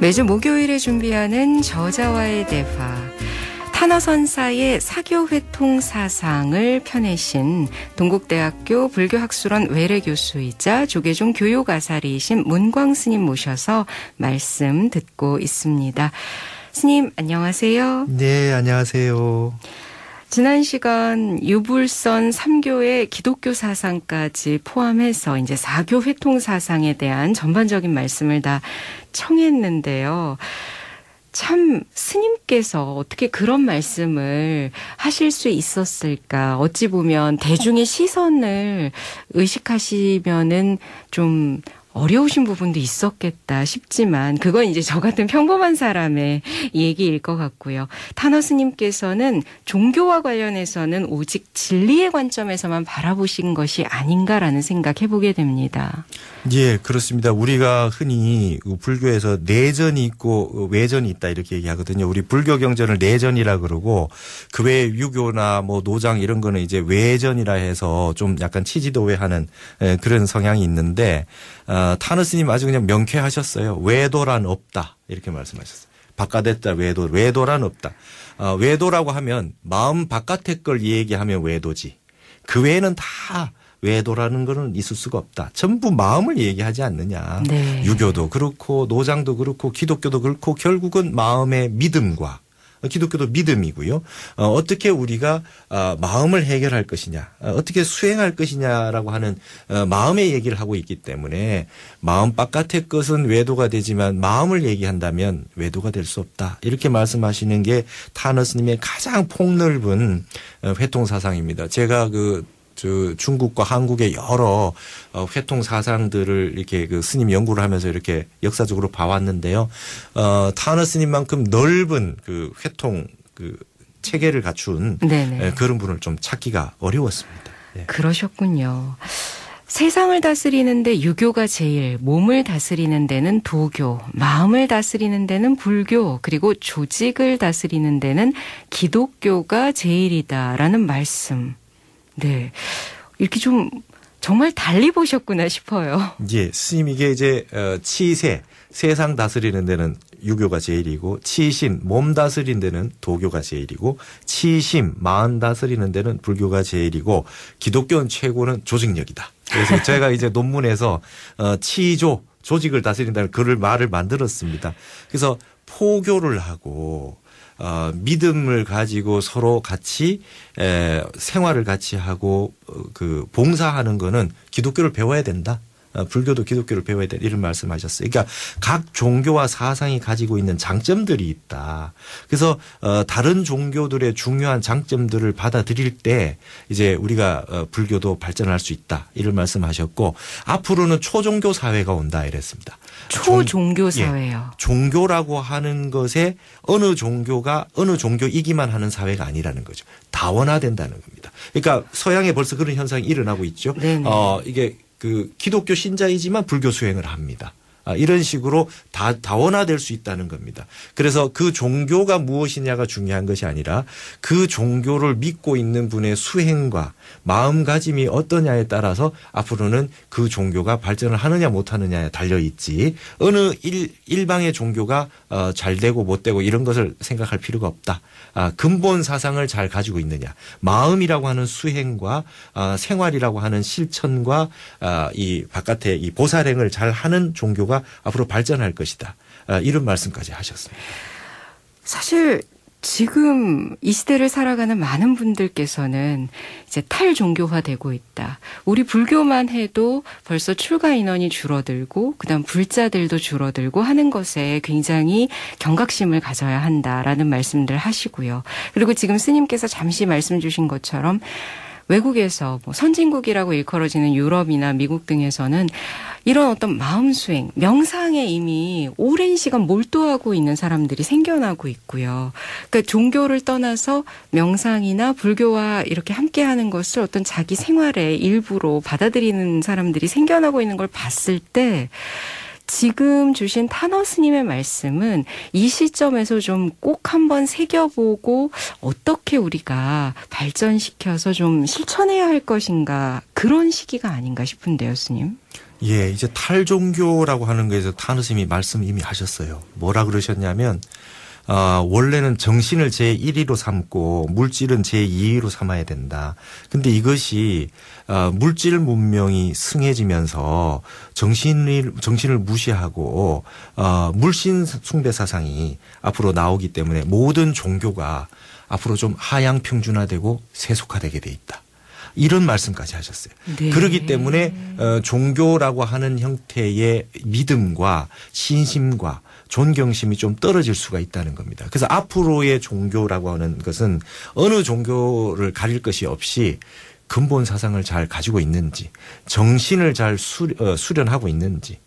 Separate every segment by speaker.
Speaker 1: 매주 목요일에 준비하는 저자와의 대화. 탄어선사의 사교회통 사상을 펴내신 동국대학교 불교학술원 외래교수이자 조계종 교육아사리이신 문광 스님 모셔서 말씀 듣고 있습니다. 스님 안녕하세요.
Speaker 2: 네, 안녕하세요.
Speaker 1: 지난 시간 유불선 3교의 기독교 사상까지 포함해서 이제 사교 회통 사상에 대한 전반적인 말씀을 다 청했는데요. 참 스님께서 어떻게 그런 말씀을 하실 수 있었을까? 어찌 보면 대중의 시선을 의식하시면은 좀 어려우신 부분도 있었겠다 싶지만 그건 이제 저 같은 평범한 사람의 얘기일 것 같고요. 탄어 스님께서는 종교와 관련해서는 오직 진리의 관점에서만 바라보신 것이 아닌가라는 생각해보게 됩니다.
Speaker 2: 예, 그렇습니다. 우리가 흔히 불교에서 내전이 있고 외전이 있다 이렇게 얘기하거든요. 우리 불교 경전을 내전이라 그러고 그 외에 유교나 뭐 노장 이런 거는 이제 외전이라 해서 좀 약간 치지도외하는 그런 성향이 있는데 탄어 스님 아주 그냥 명쾌하셨어요. 외도란 없다 이렇게 말씀하셨어요. 바깥에다 외도란 없다. 외도라고 하면 마음 바깥의 걸 얘기하면 외도지. 그 외에는 다 외도라는 거는 있을 수가 없다. 전부 마음을 얘기하지 않느냐.
Speaker 1: 네.
Speaker 2: 유교도 그렇고 노장도 그렇고 기독교도 그렇고 결국은 마음의 믿음과 기독교도 믿음이고요. 어떻게 우리가 마음을 해결할 것이냐, 어떻게 수행할 것이냐라고 하는 마음의 얘기를 하고 있기 때문에 마음 바깥의 것은 외도가 되지만 마음을 얘기한다면 외도가 될 수 없다. 이렇게 말씀하시는 게 탄어 스님의 가장 폭넓은 회통 사상입니다. 제가 중국과 한국의 여러 회통 사상들을 이렇게 스님 연구를 하면서 이렇게 역사적으로 봐왔는데요. 탄어 스님만큼 넓은 회통 체계를 갖춘 그런 분을 좀 찾기가 어려웠습니다. 예.
Speaker 1: 그러셨군요. 세상을 다스리는데 유교가 제일, 몸을 다스리는 데는 도교, 마음을 다스리는 데는 불교, 그리고 조직을 다스리는 데는 기독교가 제일이다라는 말씀. 네. 이렇게 좀 정말 달리 보셨구나 싶어요.
Speaker 2: 예. 스님 이게 이제 치세, 세상 다스리는 데는 유교가 제일이고 치신, 몸 다스리는 데는 도교가 제일이고 치심, 마음 다스리는 데는 불교가 제일이고 기독교는 최고는 조직력이다. 그래서 제가 이제 논문에서 치조, 조직을 다스린다는 말을 만들었습니다. 그래서 포교를 하고 믿음을 가지고 서로 같이 생활을 같이 하고 봉사하는 거는 기독교를 배워야 된다. 불교도 기독교를 배워야 된다. 이런 말씀하셨어요. 그러니까 각 종교와 사상이 가지고 있는 장점들이 있다. 그래서 다른 종교들의 중요한 장점들을 받아들일 때 이제 우리가 불교도 발전할 수 있다. 이런 말씀하셨고 앞으로는 초종교 사회가 온다 이랬습니다.
Speaker 1: 초종교 사회요.
Speaker 2: 예, 종교라고 하는 것에 어느 종교가 어느 종교이기만 하는 사회가 아니라는 거죠. 다원화된다는 겁니다. 그러니까 서양에 벌써 그런 현상이 일어나고 있죠. 이게 기독교 신자이지만 불교 수행을 합니다. 이런 식으로 다원화될 수 있다는 겁니다. 그래서 그 종교가 무엇이냐가 중요한 것이 아니라 그 종교를 믿고 있는 분의 수행과 마음가짐이 어떠냐에 따라서 앞으로는 그 종교가 발전을 하느냐 못하느냐에 달려있지 어느 일방의 종교가 잘 되고 못 되고 이런 것을 생각할 필요가 없다. 근본 사상을 잘 가지고 있느냐. 마음이라고 하는 수행과 생활이라고 하는 실천과 이 바깥에 이 보살행을 잘 하는 종교가 앞으로 발전할 것이다. 이런 말씀까지 하셨습니다.
Speaker 1: 사실 지금 이 시대를 살아가는 많은 분들께서는 이제 탈종교화되고 있다. 우리 불교만 해도 벌써 출가 인원이 줄어들고 그다음 불자들도 줄어들고 하는 것에 굉장히 경각심을 가져야 한다라는 말씀들 하시고요. 그리고 지금 스님께서 잠시 말씀 주신 것처럼 외국에서 선진국이라고 일컬어지는 유럽이나 미국 등에서는 이런 어떤 마음 수행, 명상에 이미 오랜 시간 몰두하고 있는 사람들이 생겨나고 있고요. 그러니까 종교를 떠나서 명상이나 불교와 이렇게 함께하는 것을 어떤 자기 생활의 일부로 받아들이는 사람들이 생겨나고 있는 걸 봤을 때 지금 주신 타너 스님의 말씀은 이 시점에서 좀 꼭 한번 새겨보고 어떻게 우리가 발전시켜서 좀 실천해야 할 것인가 그런 시기가 아닌가 싶은데요, 스님.
Speaker 2: 예, 이제 탈종교라고 하는 거에서 타너 스님이 말씀 이미 하셨어요. 뭐라 그러셨냐면 원래는 정신을 제1위로 삼고 물질은 제2위로 삼아야 된다. 근데 이것이 물질 문명이 승해지면서 정신을 무시하고 물신 숭배 사상이 앞으로 나오기 때문에 모든 종교가 앞으로 좀 하향 평준화되고 세속화되게 돼 있다. 이런 말씀까지 하셨어요.
Speaker 1: 네.
Speaker 2: 그렇기 때문에 종교라고 하는 형태의 믿음과 신심과 존경심이 좀 떨어질 수가 있다는 겁니다. 그래서 앞으로의 종교라고 하는 것은 어느 종교를 가릴 것이 없이 근본 사상을 잘 가지고 있는지, 정신을 잘 수련하고 있는지,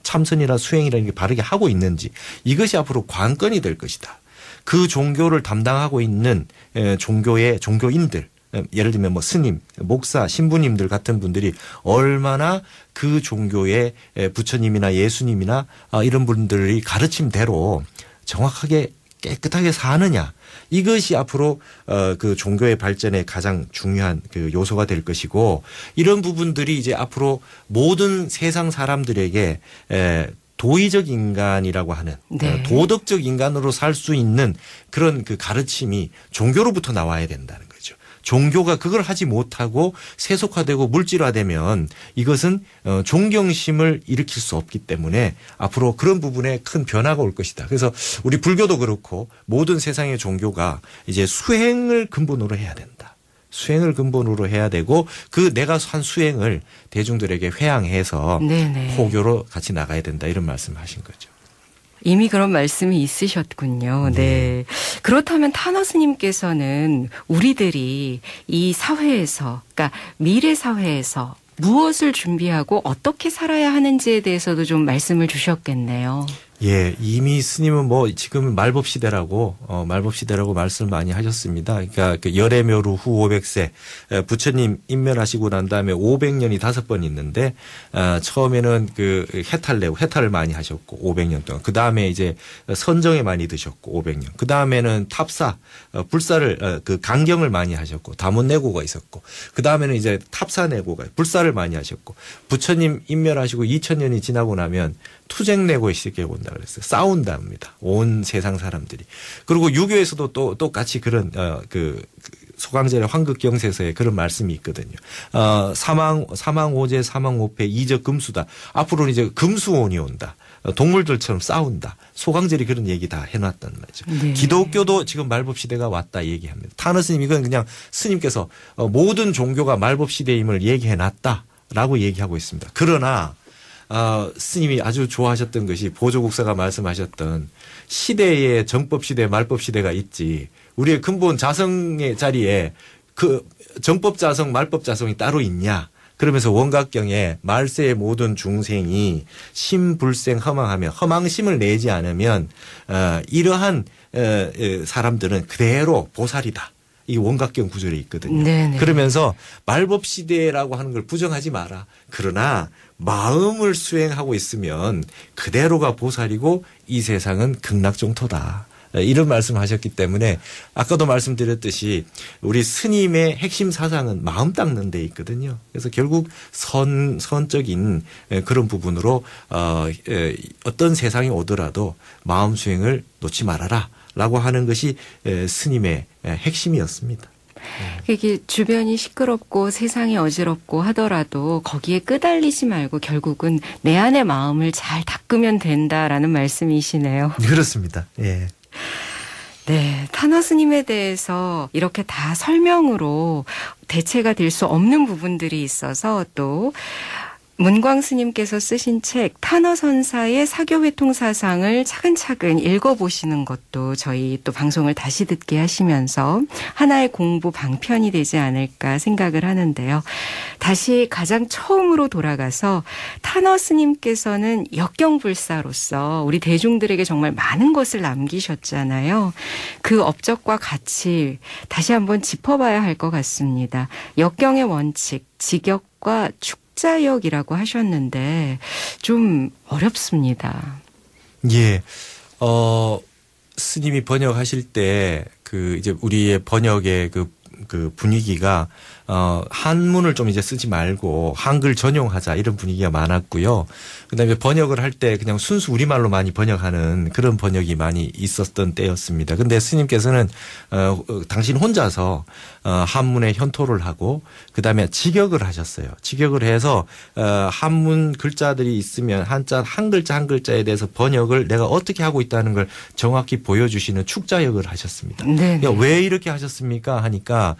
Speaker 2: 참선이나 수행이라는 게 바르게 하고 있는지, 이것이 앞으로 관건이 될 것이다. 그 종교를 담당하고 있는 종교인들, 예를 들면 뭐 스님, 목사, 신부님들 같은 분들이 얼마나 그 종교의 부처님이나 예수님이나 이런 분들이 가르침대로 정확하게 깨끗하게 사느냐. 이것이 앞으로 그 종교의 발전에 가장 중요한 그 요소가 될 것이고, 이런 부분들이 이제 앞으로 모든 세상 사람들에게 도의적 인간이라고 하는
Speaker 1: 네.
Speaker 2: 도덕적 인간으로 살 수 있는 그런 그 가르침이 종교로부터 나와야 된다는 거죠. 종교가 그걸 하지 못하고 세속화되고 물질화되면 이것은 존경심을 일으킬 수 없기 때문에 앞으로 그런 부분에 큰 변화가 올 것이다. 그래서 우리 불교도 그렇고 모든 세상의 종교가 이제 수행을 근본으로 해야 된다. 수행을 근본으로 해야 되고 그 내가 한 수행을 대중들에게 회양해서
Speaker 1: 네네.
Speaker 2: 포교로 같이 나가야 된다. 이런 말씀을 하신 거죠.
Speaker 1: 이미 그런 말씀이 있으셨군요. 네. 그렇다면 타너 스님께서는 우리들이 이 사회에서, 그러니까 미래 사회에서 무엇을 준비하고 어떻게 살아야 하는지에 대해서도 좀 말씀을 주셨겠네요.
Speaker 2: 예, 이미 스님은 뭐 지금은 말법시대라고 말씀을 많이 하셨습니다. 그러니까 그 열애묘루 후 500세 부처님 인면하시고 난 다음에 500년이 5번 있는데 처음에는 그 해탈을 많이 하셨고 500년 동안. 그 다음에 이제 선정에 많이 드셨고 500년. 그 다음에는 탑사 불사를 그 강경을 많이 하셨고 다문내고가 있었고. 그 다음에는 이제 탑사내고가 불사를 많이 하셨고 부처님 인면하시고 2000년이 지나고 나면 투쟁내고의 시기가 온다 그랬어요. 싸운답니다. 온 세상 사람들이. 그리고 유교에서도 또 똑같이 그런 그 소강절의 황극경세서에 그런 말씀이 있거든요. 사망오제 사망오패 이적 금수다. 앞으로는 이제 금수온이 온다. 동물들처럼 싸운다. 소강절이 그런 얘기 다 해놨단 말이죠.
Speaker 1: 네.
Speaker 2: 기독교도 지금 말법시대가 왔다 얘기합니다. 타너 스님 이건 그냥 스님께서 모든 종교가 말법시대임을 얘기해놨다라고 얘기하고 있습니다. 그러나 스님이 아주 좋아하셨던 것이 보조국사가 말씀하셨던 시대에 정법시대 말법시대가 있지 우리의 근본 자성의 자리에 그 정법자성 말법자성이 따로 있냐. 그러면서 원각경에 말세의 모든 중생이 심불생 허망하며 허망심을 내지 않으면 이러한 사람들은 그대로 보살이다. 이 원각경 구절에 있거든요.
Speaker 1: 네네.
Speaker 2: 그러면서 말법시대라고 하는 걸 부정하지 마라. 그러나 마음을 수행하고 있으면 그대로가 보살이고 이 세상은 극락정토다. 이런 말씀하셨기 때문에 아까도 말씀드렸듯이 우리 스님의 핵심 사상은 마음 닦는 데 있거든요. 그래서 결국 선적인 그런 부분으로 어떤 세상이 오더라도 마음 수행을 놓지 말아라 라고 하는 것이 스님의 핵심이었습니다.
Speaker 1: 이게 주변이 시끄럽고 세상이 어지럽고 하더라도 거기에 끄달리지 말고 결국은 내 안의 마음을 잘 닦으면 된다라는 말씀이시네요.
Speaker 2: 그렇습니다. 예.
Speaker 1: 네, 타너 스님에 대해서 이렇게 다 설명으로 대체가 될 수 없는 부분들이 있어서 또 문광 스님께서 쓰신 책 타너 선사의 사교회통 사상을 차근차근 읽어보시는 것도 저희 또 방송을 다시 듣게 하시면서 하나의 공부 방편이 되지 않을까 생각을 하는데요. 다시 가장 처음으로 돌아가서 타너 스님께서는 역경불사로서 우리 대중들에게 정말 많은 것을 남기셨잖아요. 그 업적과 가치 다시 한번 짚어봐야 할 것 같습니다. 역경의 원칙, 직역과 축 축자역이라고 하셨는데 좀 어렵습니다.
Speaker 2: 예. 스님이 번역하실 때 이제 우리의 번역의 그 분위기가 한문을 좀 이제 쓰지 말고 한글 전용하자 이런 분위기가 많았고요. 그다음에 번역을 할 때 그냥 순수 우리말로 많이 번역하는 그런 번역이 많이 있었던 때였습니다. 근데 스님께서는 당신 혼자서 한문에 현토를 하고 그다음에 직역을 하셨어요. 직역을 해서 한문 글자들이 있으면 한 글자 한 글자에 대해서 번역을 내가 어떻게 하고 있다는 걸 정확히 보여주시는 축자역을 하셨습니다. 그러니까 왜 이렇게 하셨습니까? 하니까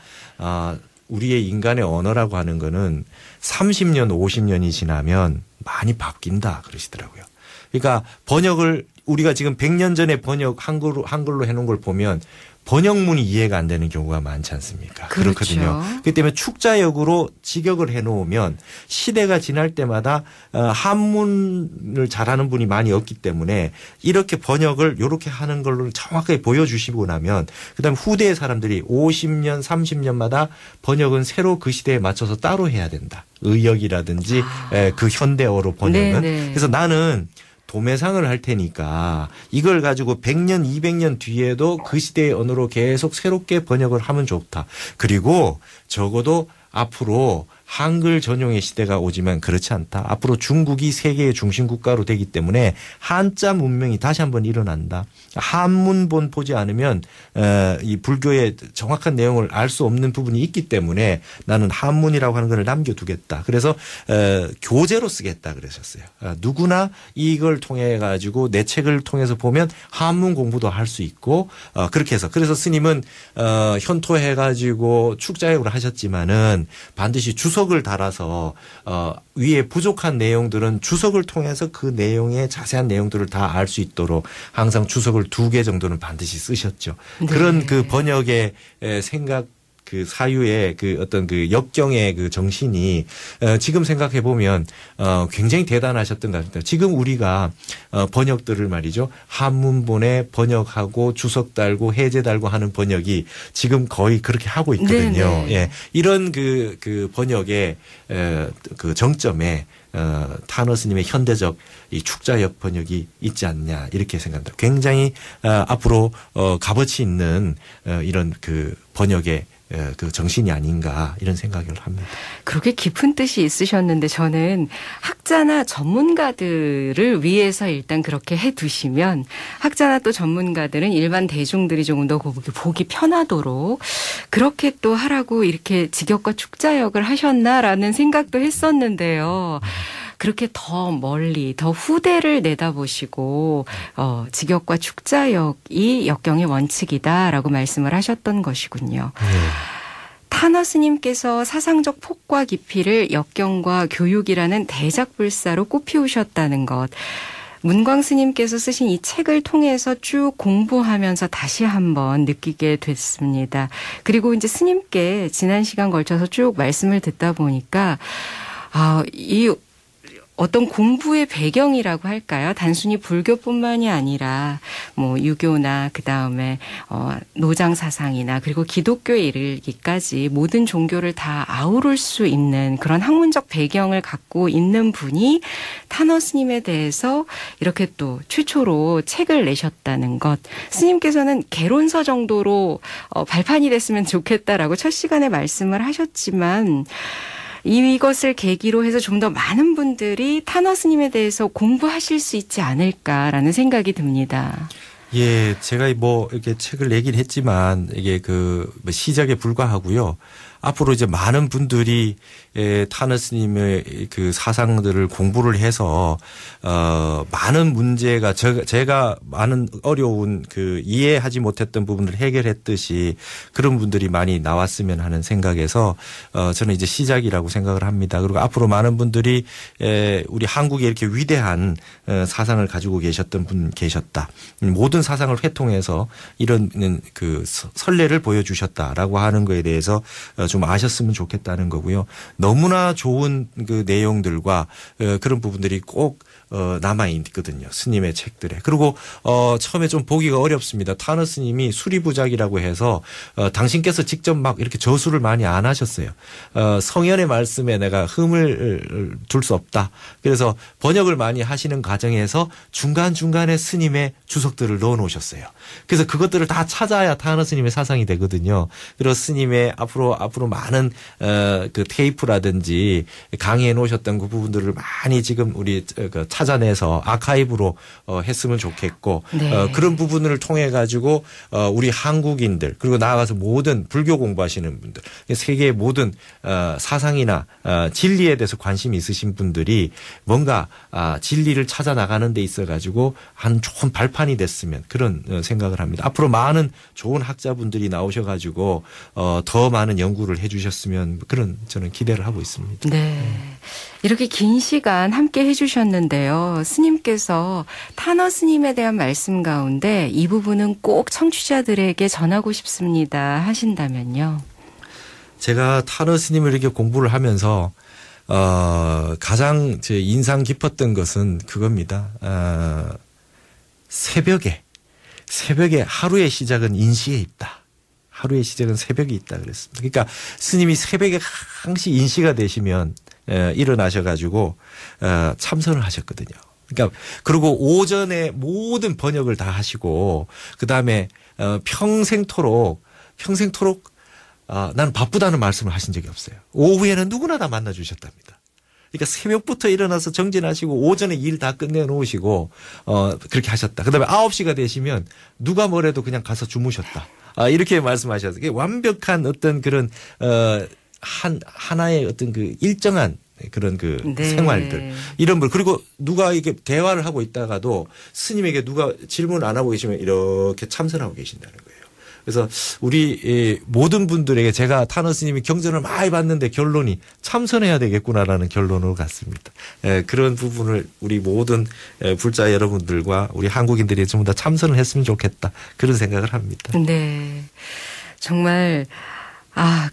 Speaker 2: 우리의 인간의 언어라고 하는 거는 30년, 50년이 지나면 많이 바뀐다 그러시더라고요. 그러니까 번역을 우리가 지금 100년 전에 번역 한글로 해놓은 걸 보면 번역문이 이해가 안 되는 경우가 많지 않습니까?
Speaker 1: 그렇죠.
Speaker 2: 그렇거든요. 그렇기 때문에 축자역으로 직역을 해놓으면 시대가 지날 때마다 한문을 잘하는 분이 많이 없기 때문에 이렇게 번역을 이렇게 하는 걸로 정확하게 보여주시고 나면 그다음에 후대의 사람들이 50년, 30년마다 번역은 새로 그 시대에 맞춰서 따로 해야 된다. 의역이라든지 그 현대어로 번역은.
Speaker 1: 네네.
Speaker 2: 그래서 나는 도매상을 할 테니까 이걸 가지고 100년, 200년 뒤에도 그 시대의 언어로 계속 새롭게 번역을 하면 좋다. 그리고 적어도 앞으로 한글 전용의 시대가 오지만 그렇지 않다. 앞으로 중국이 세계의 중심 국가로 되기 때문에 한자 문명이 다시 한번 일어난다. 한문본 보지 않으면 이 불교의 정확한 내용을 알 수 없는 부분이 있기 때문에 나는 한문이라고 하는 걸 남겨두겠다. 그래서 교재로 쓰겠다 그러셨어요. 누구나 이걸 통해 가지고 내 책을 통해서 보면 한문 공부도 할 수 있고 그렇게 해서 그래서 스님은 현토해 가지고 축자역으로 하셨지만은 반드시 주석을 달아서 위에 부족한 내용들은 주석을 통해서 그 내용의 자세한 내용들을 다 알 수 있도록 항상 주석을 2개 정도는 반드시 쓰셨죠.
Speaker 1: 네.
Speaker 2: 그런 그 번역의 생각 그 사유의 그 어떤 그 역경의 그 정신이 지금 생각해 보면 굉장히 대단하셨던 것 같아요. 지금 우리가 번역들을 말이죠. 한문본에 번역하고 주석 달고 해제 달고 하는 번역이 지금 거의 그렇게 하고 있거든요.
Speaker 1: 네네.
Speaker 2: 예. 이런 그 번역의 그 정점에 타너 스님의 현대적 이 축자역 번역이 있지 않냐 이렇게 생각합니다. 굉장히 앞으로 값어치 있는 이런 그 번역의 그 정신이 아닌가 이런 생각을 합니다.
Speaker 1: 그렇게 깊은 뜻이 있으셨는데 저는 학자나 전문가들을 위해서 일단 그렇게 해두시면 학자나 또 전문가들은 일반 대중들이 조금 더 보기 편하도록 그렇게 또 하라고 이렇게 직역과 축자역을 하셨나라는 생각도 했었는데요. 그렇게 더 멀리 더 후대를 내다보시고 직역과 축자역이 역경의 원칙이다라고 말씀을 하셨던 것이군요. 타너 스님께서 사상적 폭과 깊이를 역경과 교육이라는 대작불사로 꼽히우셨다는 것. 문광 스님께서 쓰신 이 책을 통해서 쭉 공부하면서 다시 한번 느끼게 됐습니다. 그리고 이제 스님께 지난 시간 걸쳐서 쭉 말씀을 듣다 보니까 이 어떤 공부의 배경이라고 할까요? 단순히 불교뿐만이 아니라 뭐 유교나 그다음에 노장 사상이나 그리고 기독교에 이르기까지 모든 종교를 다 아우를 수 있는 그런 학문적 배경을 갖고 있는 분이 타너 스님에 대해서 이렇게 또 최초로 책을 내셨다는 것. 스님께서는 개론서 정도로 발판이 됐으면 좋겠다라고 첫 시간에 말씀을 하셨지만 이것을 계기로 해서 좀 더 많은 분들이 타너 스님에 대해서 공부하실 수 있지 않을까라는 생각이 듭니다.
Speaker 2: 예, 제가 뭐 이렇게 책을 내긴 했지만 이게 그 시작에 불과하고요. 앞으로 이제 많은 분들이 타너 스님의 그 사상들을 공부를 해서 많은 문제가 제가 많은 어려운 그 이해하지 못했던 부분을 해결했듯이 그런 분들이 많이 나왔으면 하는 생각에서 저는 이제 시작이라고 생각을 합니다. 그리고 앞으로 많은 분들이 우리 한국에 이렇게 위대한 사상을 가지고 계셨던 분 계셨다. 모든 사상을 회통해서 이런 그 선례를 보여주셨다라고 하는 거에 대해서 좀 좀 아셨으면 좋겠다는 거고요. 너무나 좋은 그 내용들과 그런 부분들이 꼭 남아 있거든요. 스님의 책들에. 그리고 처음에 좀 보기가 어렵습니다. 타너 스님이 수리부작이라고 해서 당신께서 직접 막 이렇게 저술을 많이 안 하셨어요. 성현의 말씀에 내가 흠을 둘 수 없다. 그래서 번역을 많이 하시는 과정에서 중간중간에 스님의 주석들을 넣어 놓으셨어요. 그래서 그것들을 다 찾아야 타너 스님의 사상이 되거든요. 그래서 스님의 앞으로 많은 그 테이프라든지 강의해 놓으셨던 그 부분들을 많이 지금 우리 찾아내서 아카이브로 했으면 좋겠고
Speaker 1: 네.
Speaker 2: 그런 부분을 통해 가지고 우리 한국인들 그리고 나아가서 모든 불교 공부하시는 분들 세계의 모든 사상이나 진리에 대해서 관심이 있으신 분들이 뭔가 진리를 찾아 나가는 데 있어 가지고 한 좋은 발판이 됐으면 그런 생각을 합니다. 앞으로 많은 좋은 학자분들이 나오셔 가지고 더 많은 연구를 해 주셨으면 그런 저는 기대를 하고 있습니다.
Speaker 1: 네. 이렇게 긴 시간 함께 해주셨는데요. 스님께서 타너 스님에 대한 말씀 가운데 이 부분은 꼭 청취자들에게 전하고 싶습니다 하신다면요. 제가
Speaker 2: 타너 스님을 이렇게 공부를 하면서 가장 제 인상 깊었던 것은 그겁니다. 새벽에 하루의 시작은 인시에 있다. 하루의 시작은 새벽에 있다 그랬습니다. 그러니까 스님이 새벽에 항시 인시가 되시면 일어나셔가지고 참선을 하셨거든요. 그러니까 그리고 오전에 모든 번역을 다 하시고 그 다음에 평생토록 나는 바쁘다는 말씀을 하신 적이 없어요. 오후에는 누구나 다 만나 주셨답니다. 그러니까 새벽부터 일어나서 정진하시고 오전에 일 다 끝내놓으시고 그렇게 하셨다. 그다음에 9시가 되시면 누가 뭐래도 그냥 가서 주무셨다. 이렇게 말씀하셨어요. 완벽한 어떤 그런 하나의 어떤 그 일정한 그런 그
Speaker 1: 네.
Speaker 2: 생활들 이런 분 그리고 누가 이렇게 대화를 하고 있다가도 스님에게 누가 질문 안 하고 계시면 이렇게 참선하고 계신다는 거예요. 그래서 우리 모든 분들에게 제가 타너 스님이 경전을 많이 봤는데 결론이 참선해야 되겠구나라는 결론으로 갔습니다. 그런 부분을 우리 모든 불자 여러분들과 우리 한국인들이 전부 다 참선을 했으면 좋겠다. 그런 생각을 합니다.
Speaker 1: 네. 정말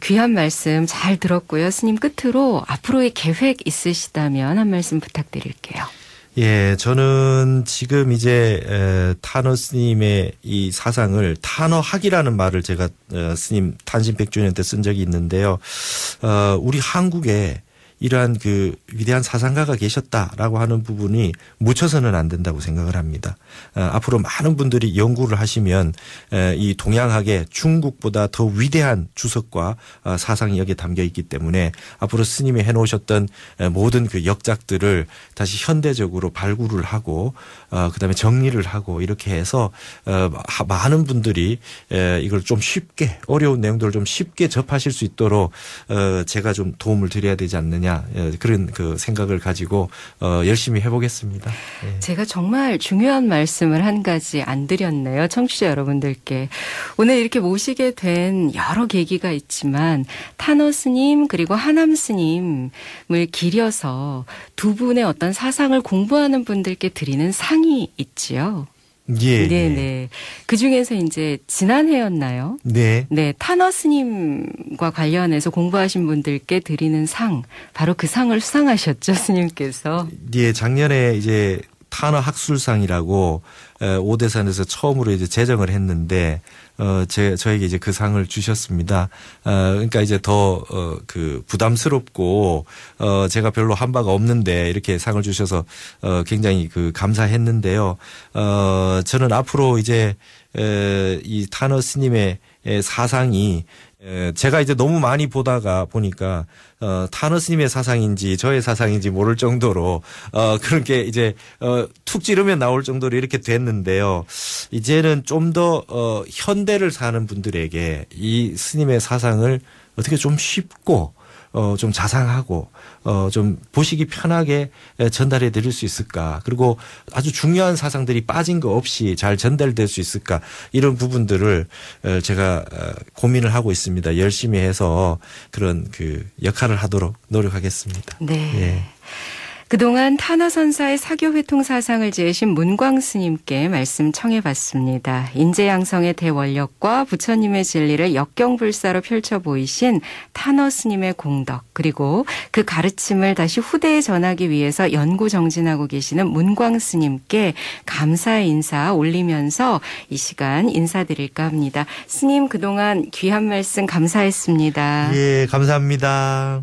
Speaker 1: 귀한 말씀 잘 들었고요. 스님 끝으로 앞으로의 계획 있으시다면 한 말씀 부탁드릴게요.
Speaker 2: 예, 저는 지금 이제 타너 스님의 이 사상을 타너학이라는 말을 제가 스님 탄신 100주년 때 쓴 적이 있는데요. 우리 한국에 이러한 그 위대한 사상가가 계셨다라고 하는 부분이 묻혀서는 안 된다고 생각을 합니다. 앞으로 많은 분들이 연구를 하시면 이 동양학의 중국보다 더 위대한 주석과 사상이 여기에 담겨 있기 때문에 앞으로 스님이 해놓으셨던 모든 그 역작들을 다시 현대적으로 발굴을 하고 그다음에 정리를 하고 이렇게 해서 많은 분들이 이걸 좀 쉽게 어려운 내용들을 좀 쉽게 접하실 수 있도록 제가 좀 도움을 드려야 되지 않느냐. 그런 그 생각을 가지고 열심히 해보겠습니다. 예.
Speaker 1: 제가 정말 중요한 말씀을 한 가지 안 드렸네요. 청취자 여러분들께. 오늘 이렇게 모시게 된 여러 계기가 있지만 타너 스님 그리고 하남 스님을 기려서 두 분의 어떤 사상을 공부하는 분들께 드리는 상이 있지요.
Speaker 2: 예.
Speaker 1: 네네. 그 중에서 이제 지난해였나요?
Speaker 2: 네.
Speaker 1: 네. 타너 스님과 관련해서 공부하신 분들께 드리는 상, 바로 그 상을 수상하셨죠, 스님께서.
Speaker 2: 예, 작년에 이제 타너 학술상이라고 오대산에서 처음으로 이제 제정을 했는데 저에게 이제 그 상을 주셨습니다. 그러니까 이제 더 그 부담스럽고 제가 별로 한 바가 없는데 이렇게 상을 주셔서 굉장히 그 감사했는데요. 저는 앞으로 이제 이 타너 스님의 사상이 제가 이제 너무 많이 보니까 타너 스님의 사상인지 저의 사상인지 모를 정도로 그렇게 이제 툭 찌르면 나올 정도로 이렇게 됐는데요. 이제는 좀 더 현대를 사는 분들에게 이 스님의 사상을 어떻게 좀 쉽고 좀 자상하고 좀 보시기 편하게 전달해 드릴 수 있을까. 그리고 아주 중요한 사상들이 빠진 거 없이 잘 전달될 수 있을까. 이런 부분들을 제가 고민을 하고 있습니다. 열심히 해서 그런 그 역할을 하도록 노력하겠습니다.
Speaker 1: 네.
Speaker 2: 예.
Speaker 1: 그동안 탄화선사의 사교회통 사상을 지으신 문광 스님께 말씀 청해봤습니다. 인재양성의 대원력과 부처님의 진리를 역경불사로 펼쳐 보이신 탄화 스님의 공덕, 그리고 그 가르침을 다시 후대에 전하기 위해서 연구정진하고 계시는 문광 스님께 감사의 인사 올리면서 이 시간 인사드릴까 합니다. 스님, 그동안 귀한 말씀 감사했습니다.
Speaker 2: 예, 감사합니다.